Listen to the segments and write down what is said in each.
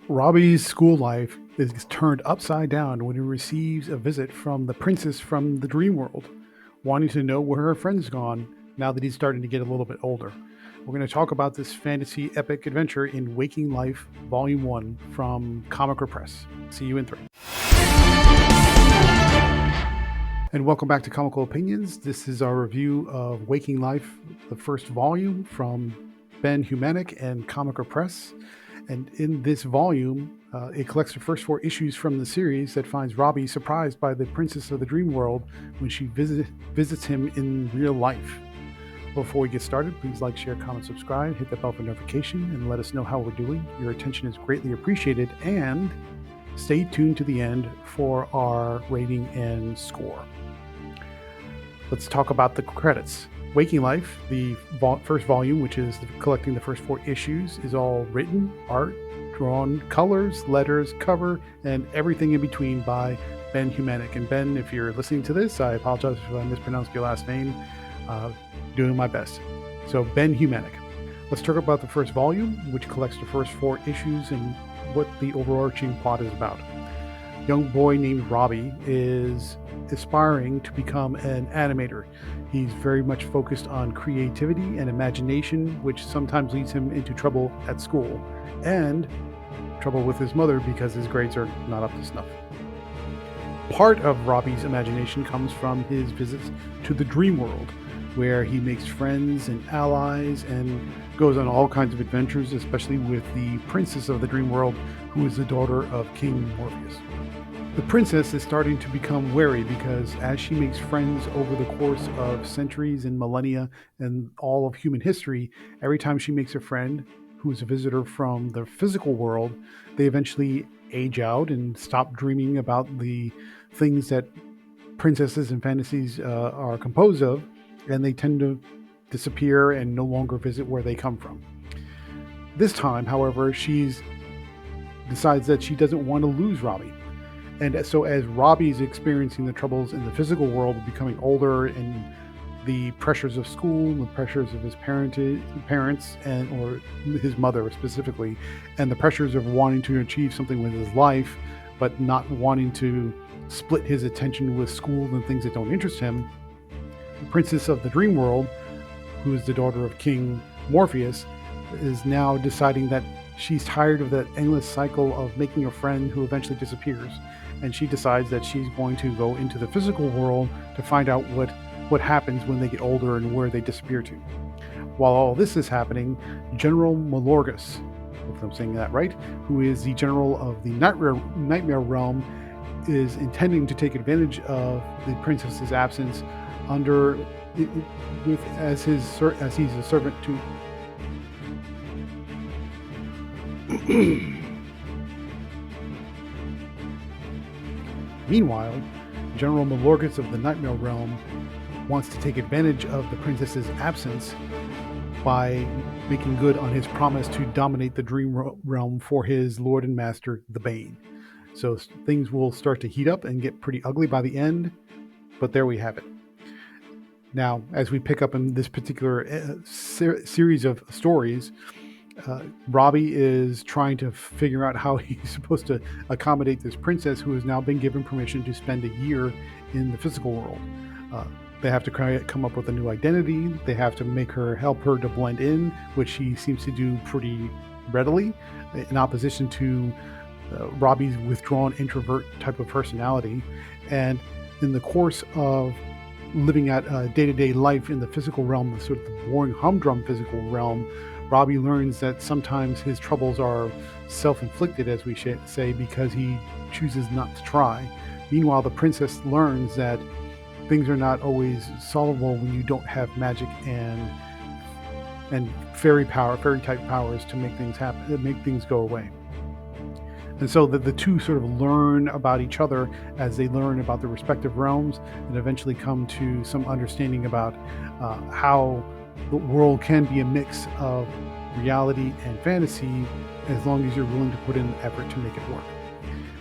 Robbie's school life is turned upside down when he receives a visit from the princess from the dream world, wanting to know where her friend's gone now that he's starting to get a little bit older. We're going to talk about this fantasy epic adventure in Waking Life, Volume 1 from Comical Press. See you in 3. And welcome back to Comical Opinions. This is our review of Waking Life, the first volume from Ben Humanic and Comical Press. And in this volume, it collects the first 4 issues from the series that finds Robbie surprised by the princess of the dream world when she visits him in real life. Before we get started, please like, share, comment, subscribe, hit the bell for notification, and let us know how we're doing. Your attention is greatly appreciated, and stay tuned to the end for our rating and score. Let's talk about the credits. Waking Life, the first volume, which is collecting the first 4 issues, is all written, art, drawn, colors, letters, cover, and everything in between by Ben Humanic. And Ben, if you're listening to this, I apologize if I mispronounced your last name. Doing my best. So Ben Humanic. Let's talk about the first volume, which collects the first 4 issues and what the overarching plot is about. A young boy named Robbie is aspiring to become an animator. He's very much focused on creativity and imagination, which sometimes leads him into trouble at school and trouble with his mother because his grades are not up to snuff. Part of Robbie's imagination comes from his visits to the dream world, where he makes friends and allies and goes on all kinds of adventures, especially with the princess of the dream world, who is the daughter of King Morpheus. The princess is starting to become wary because as she makes friends over the course of centuries and millennia and all of human history, every time she makes a friend who is a visitor from the physical world, they eventually age out and stop dreaming about the things that princesses and fantasies are composed of, and they tend to disappear and no longer visit where they come from. This time, however, she decides that she doesn't want to lose Robbie. And so as Robbie's experiencing the troubles in the physical world, becoming older, and the pressures of school, the pressures of his parents, and or his mother specifically, and the pressures of wanting to achieve something with his life, but not wanting to split his attention with school and things that don't interest him, the princess of the dream world, who is the daughter of King Morpheus, is now deciding that she's tired of that endless cycle of making a friend who eventually disappears. And she decides that she's going to go into the physical world to find out what happens when they get older and where they disappear to. While all this is happening, General Malorgus, if I'm saying that right, who is the general of the Nightmare Realm, is intending to take advantage of the princess's absence as he's a servant to. Meanwhile, General Malorgus of the Nightmare Realm wants to take advantage of the princess's absence by making good on his promise to dominate the dream realm for his lord and master, the Bane. So things will start to heat up and get pretty ugly by the end, but there we have it. Now, as we pick up in this particular series of stories, Robbie is trying to figure out how he's supposed to accommodate this princess who has now been given permission to spend a year in the physical world. They have to come up with a new identity. They have to help her to blend in, which she seems to do pretty readily, in opposition to Robbie's withdrawn introvert type of personality. And in the course of living at day-to-day life in the physical realm, the sort of the boring humdrum physical realm, Robbie learns that sometimes his troubles are self-inflicted, as we say, because he chooses not to try. Meanwhile, the princess learns that things are not always solvable when you don't have magic and fairy type powers to make things happen, make things go away. And so the two sort of learn about each other as they learn about the respective realms, and eventually come to some understanding about how the world can be a mix of reality and fantasy as long as you're willing to put in the effort to make it work.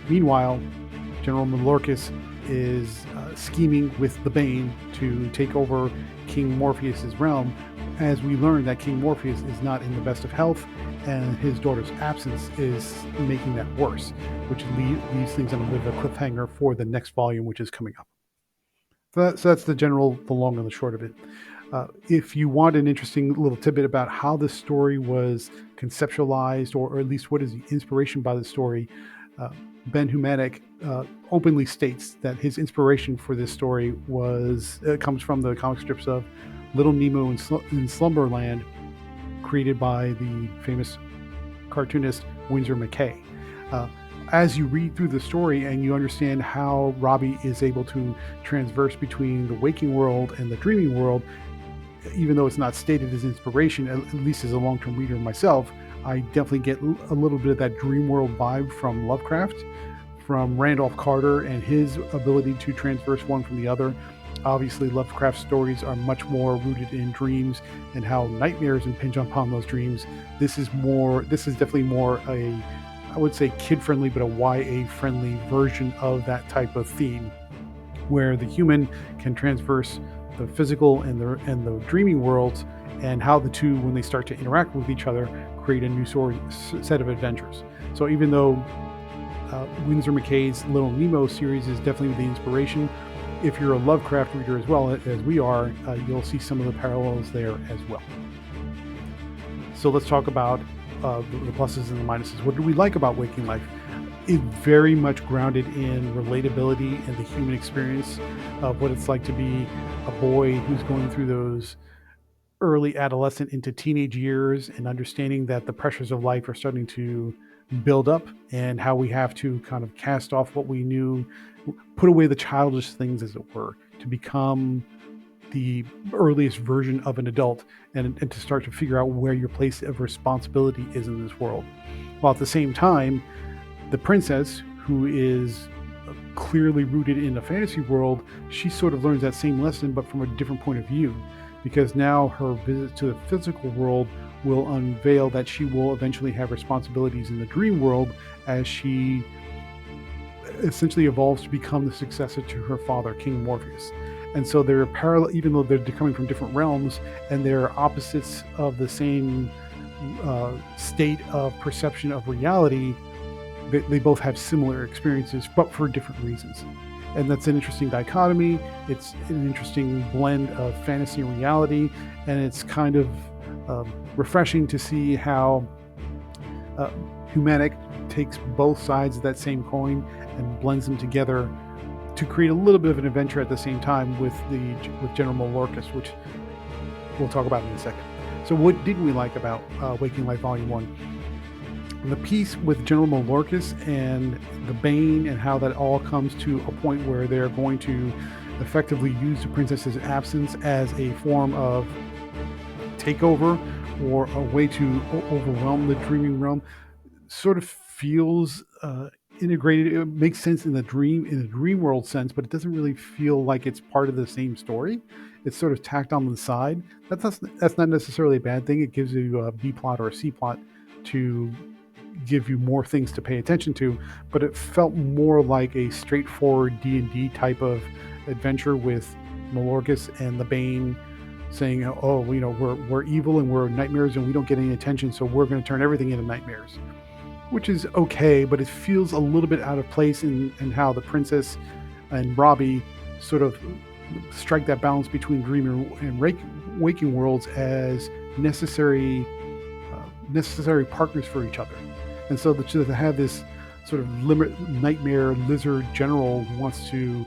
Meanwhile, General Malorgus is scheming with the Bane to take over King Morpheus's realm as we learn that King Morpheus is not in the best of health, and his daughter's absence is making that worse, which leaves things on a bit of a cliffhanger for the next volume, which is coming up. So that's the long and the short of it. If you want an interesting little tidbit about how this story was conceptualized, or at least what is the inspiration by the story, Ben Humanek openly states that his inspiration for this story comes from the comic strips of Little Nemo in Slumberland, created by the famous cartoonist Winsor McCay. As you read through the story and you understand how Robbie is able to transverse between the waking world and the dreaming world, even though it's not stated as inspiration, at least as a long-term reader myself, I definitely get a little bit of that dream world vibe from Lovecraft, from Randolph Carter and his ability to transverse one from the other. Obviously, Lovecraft stories are much more rooted in dreams and how nightmares impinge upon those dreams. This is definitely more I would say kid-friendly, but a YA-friendly version of that type of theme, where the human can transverse the physical and the dreaming worlds, and how the two, when they start to interact with each other, create a new set of adventures. So even though Winsor McCay's Little Nemo series is definitely the inspiration, if you're a Lovecraft reader as well as we are, you'll see some of the parallels there as well. So let's talk about the pluses and the minuses. What do we like about Waking Life? It's very much grounded in relatability and the human experience of what it's like to be a boy who's going through those early adolescent into teenage years, and understanding that the pressures of life are starting to build up, and how we have to kind of cast off what we knew, put away the childish things, as it were, to become the earliest version of an adult, and to start to figure out where your place of responsibility is in this world. While at the same time, the princess, who is clearly rooted in a fantasy world, she sort of learns that same lesson, but from a different point of view, because now her visit to the physical world will unveil that she will eventually have responsibilities in the dream world, as she essentially evolves to become the successor to her father, King Morpheus. And so they're parallel, even though they're coming from different realms and they're opposites of the same state of perception of reality. They both have similar experiences, but for different reasons. And that's an interesting dichotomy. It's an interesting blend of fantasy and reality, and it's kind of refreshing to see how Humanek takes both sides of that same coin and blends them together to create a little bit of an adventure at the same time with General Malorcus, which we'll talk about in a second. So what did we like about Waking Life Volume 1? The piece with General Malorcus and the Bane, and how that all comes to a point where they're going to effectively use the princess's absence as a form of takeover, or a way to overwhelm the dreaming realm, sort of feels integrated. It makes sense in the dream world sense, but it doesn't really feel like it's part of the same story. It's sort of tacked on the side. That's not necessarily a bad thing. It gives you a B plot or a C plot to give you more things to pay attention to, but it felt more like a straightforward D&D type of adventure, with Malorcus and the Bane saying, oh, we're evil and we're nightmares and we don't get any attention, so we're going to turn everything into nightmares. Which is okay, but it feels a little bit out of place in how the princess and Robbie sort of strike that balance between dream and waking worlds as necessary partners for each other. And so to have this sort of nightmare lizard general who wants to,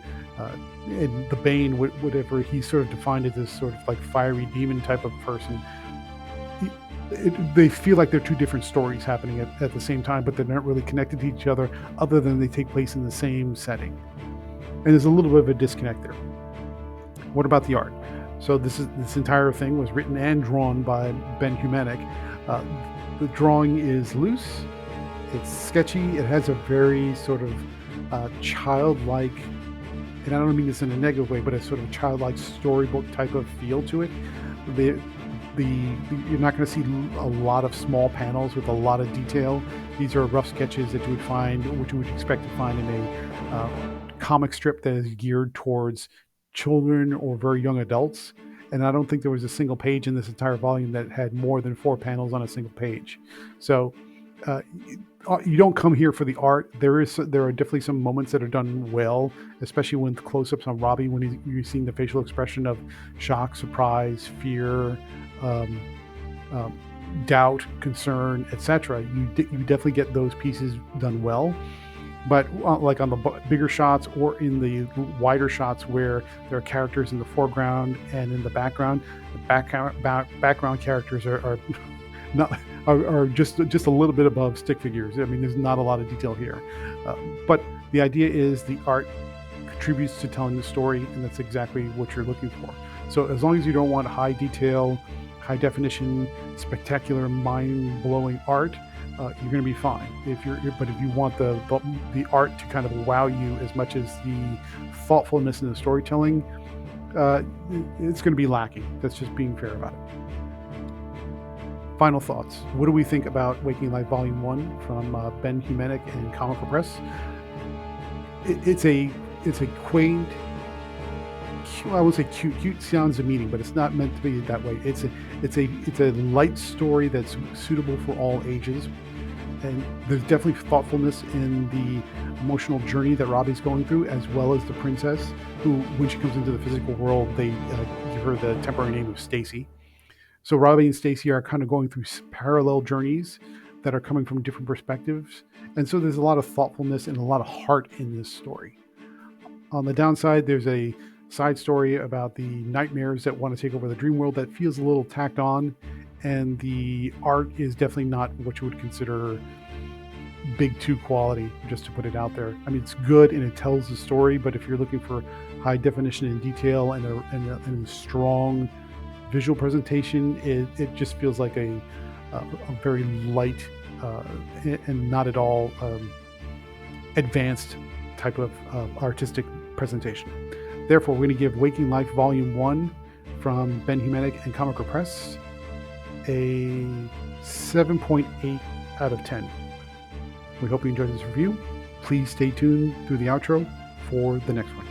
and the Bane, whatever he sort of defined as this sort of like fiery demon type of person, they feel like they're two different stories happening at the same time, but they're not really connected to each other, other than they take place in the same setting. And there's a little bit of a disconnect there. What about the art? So this entire thing was written and drawn by Ben Humanek. The drawing is loose, it's sketchy, it has a very sort of childlike, and I don't mean this in a negative way, but a sort of childlike storybook type of feel to it. You're not going to see a lot of small panels with a lot of detail. These are rough sketches that you would expect to find in a comic strip that is geared towards children or very young adults. and I don't think there was a single page in this entire volume that had more than 4 panels on a single page. So you don't come here for the art. There are definitely some moments that are done well, especially with close-ups on Robbie when you're seeing the facial expression of shock, surprise, fear, um, doubt, concern, etc. You definitely get those pieces done well. But like on the bigger shots or in the wider shots where there are characters in the foreground and in the background characters are not are just a little bit above stick figures. I mean, there's not a lot of detail here, but the idea is the art contributes to telling the story, and that's exactly what you're looking for. So as long as you don't want high detail, high definition, spectacular, mind-blowing art, you're going to be fine. But if you want the art to kind of wow you as much as the thoughtfulness in the storytelling, it's going to be lacking. That's just being fair about it. Final thoughts. What do we think about Waking Life Volume 1 from Ben Humanic and Comical Press? It's a quaint, I won't say cute. Cute sounds demeaning, but it's not meant to be that way. It's a light story that's suitable for all ages, and there's definitely thoughtfulness in the emotional journey that Robbie's going through, as well as the princess, who, when she comes into the physical world, they give her the temporary name of Stacy. So Robbie and Stacy are kind of going through parallel journeys that are coming from different perspectives, and so there's a lot of thoughtfulness and a lot of heart in this story. On the downside, there's a side story about the nightmares that want to take over the dream world that feels a little tacked on, and the art is definitely not what you would consider big 2 quality, just to put it out there. I mean, it's good and it tells the story, but if you're looking for high definition and detail and a strong visual presentation, it just feels like a very light and not at all advanced type of artistic presentation. Therefore, we're going to give Waking Life Volume 1 from Ben Humanic and Comical Press a 7.8 out of 10. We hope you enjoyed this review. Please stay tuned through the outro for the next one.